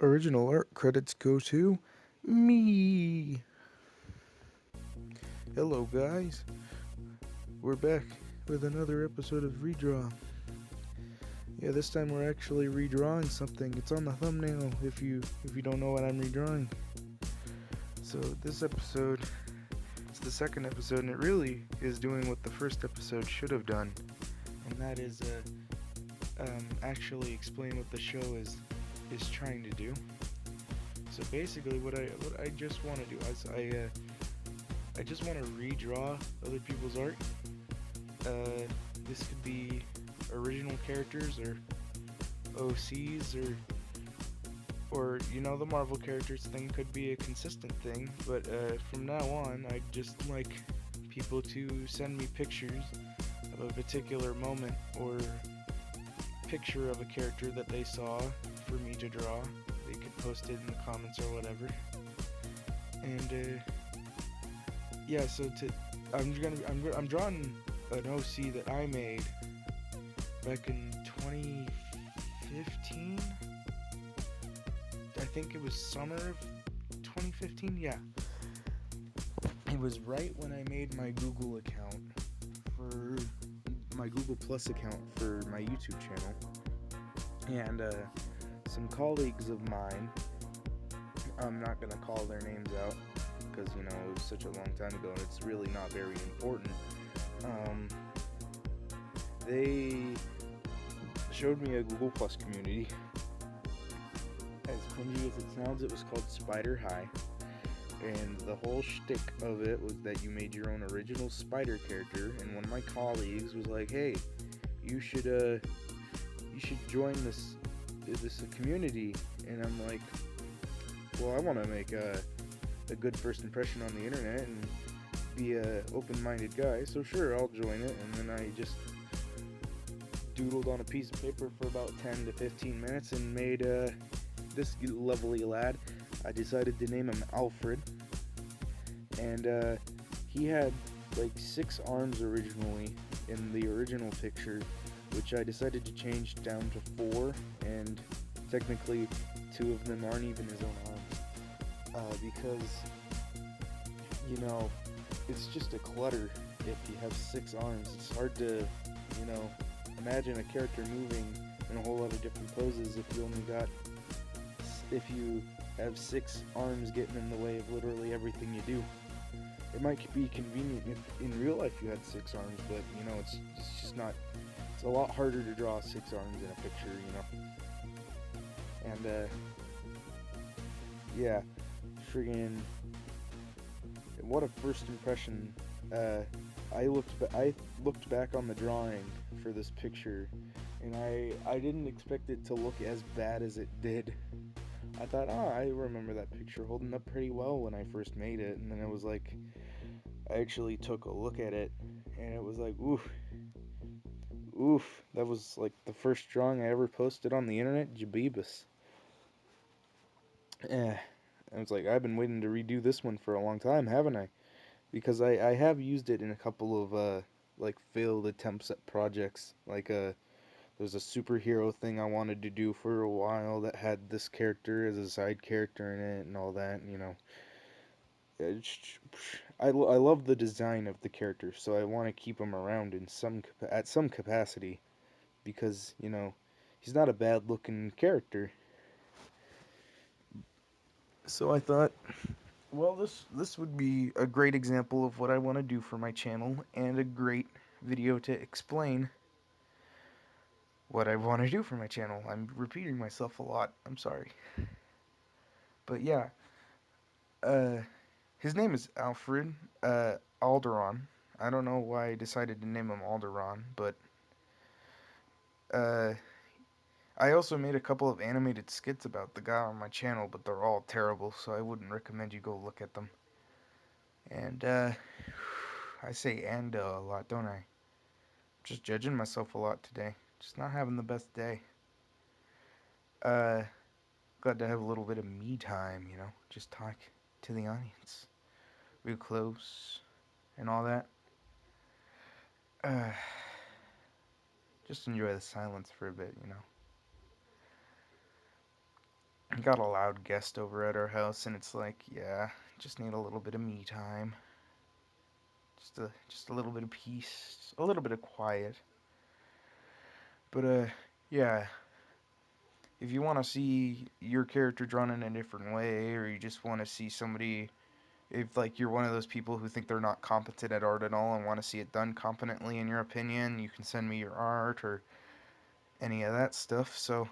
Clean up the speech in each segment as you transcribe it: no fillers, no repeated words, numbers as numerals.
Original art credits go to me. Hello, guys. We're back with another episode of REDRAW. Yeah, this time we're actually redrawing something. It's on the thumbnail if you don't know what I'm redrawing. So this episode, it's the second episode, and it really is doing what the first episode should have done, and that is actually explain what the show is trying to do. So basically, what I just want to do is I just want to redraw other people's art. This could be original characters or OCs or the Marvel characters thing could be a consistent thing. But from now on, I'd just like people to send me pictures of a particular moment or picture of a character that they saw for me to draw. They could post it in the comments or whatever. And yeah, so I'm drawing an OC that I made back in 2015. I think it was summer of 2015. Yeah, it was right when I made my Google account for my Google Plus account for my YouTube channel, and some colleagues of mine. I'm not gonna call their names out because it was such a long time ago and it's really not very important. They showed me a Google Plus community. As cringy as it sounds, it was called Spider High, and the whole shtick of it was that you made your own original spider character. And one of my colleagues was like, "Hey, you should join this community." And I'm like, "Well, I want to make a good first impression on the internet and be a open-minded guy, so sure, I'll join it." And then I just doodled on a piece of paper for about 10 to 15 minutes and made this lovely lad. I decided to name him Alfred, and he had like 6 arms originally in the original picture, which I decided to change down to 4, and technically 2 of them aren't even his own arms, because it's just a clutter. If you have 6 arms, it's hard to imagine a character moving in a whole lot of different poses if you have 6 arms getting in the way of literally everything you do. It might be convenient if in real life you had 6 arms, but it's just not. It's a lot harder to draw 6 arms in a picture, And yeah, friggin', what a first impression. I looked back on the drawing for this picture, and I didn't expect it to look as bad as it did. I thought, I remember that picture holding up pretty well when I first made it, and then it was like, I actually took a look at it, and it was like, oof, that was like the first drawing I ever posted on the internet, Jabibus. And it's like, I've been waiting to redo this one for a long time, haven't I? Because I have used it in a couple of like failed attempts at projects. Like there's a superhero thing I wanted to do for a while that had this character as a side character in it and all that. I love the design of the character, so I want to keep him around in at some capacity because he's not a bad looking character. So I thought, well, this would be a great example of what I want to do for my channel and a great video to explain what I want to do for my channel. I'm repeating myself a lot. I'm sorry. But yeah, uh, his name is Alfred Alderon. I don't know why I decided to name him Alderon, but uh, I also made a couple of animated skits about the guy on my channel, but they're all terrible, so I wouldn't recommend you go look at them. And I say a lot, don't I? Just judging myself a lot today. Just not having the best day. Uh, Glad to have a little bit of me time, just talk to the audience, real close, and all that. Uh, just enjoy the silence for a bit. got a loud guest over at our house, and it's like, yeah, just need a little bit of me time, just a little bit of peace, a little bit of quiet. But yeah, if you want to see your character drawn in a different way, or you just want to see somebody, if like you're one of those people who think they're not competent at art at all and want to see it done competently in your opinion, you can send me your art or any of that stuff. So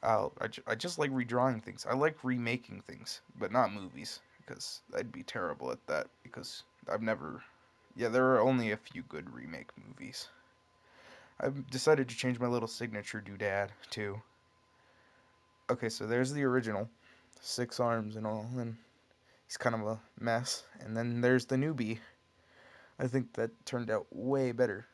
I just like redrawing things. I like remaking things, but not movies, because I'd be terrible at that, because I've never. Yeah, there are only a few good remake movies. I've decided to change my little signature doodad too. Okay, so there's the original, 6 arms and all, and he's kind of a mess. And then there's the newbie. I think that turned out way better.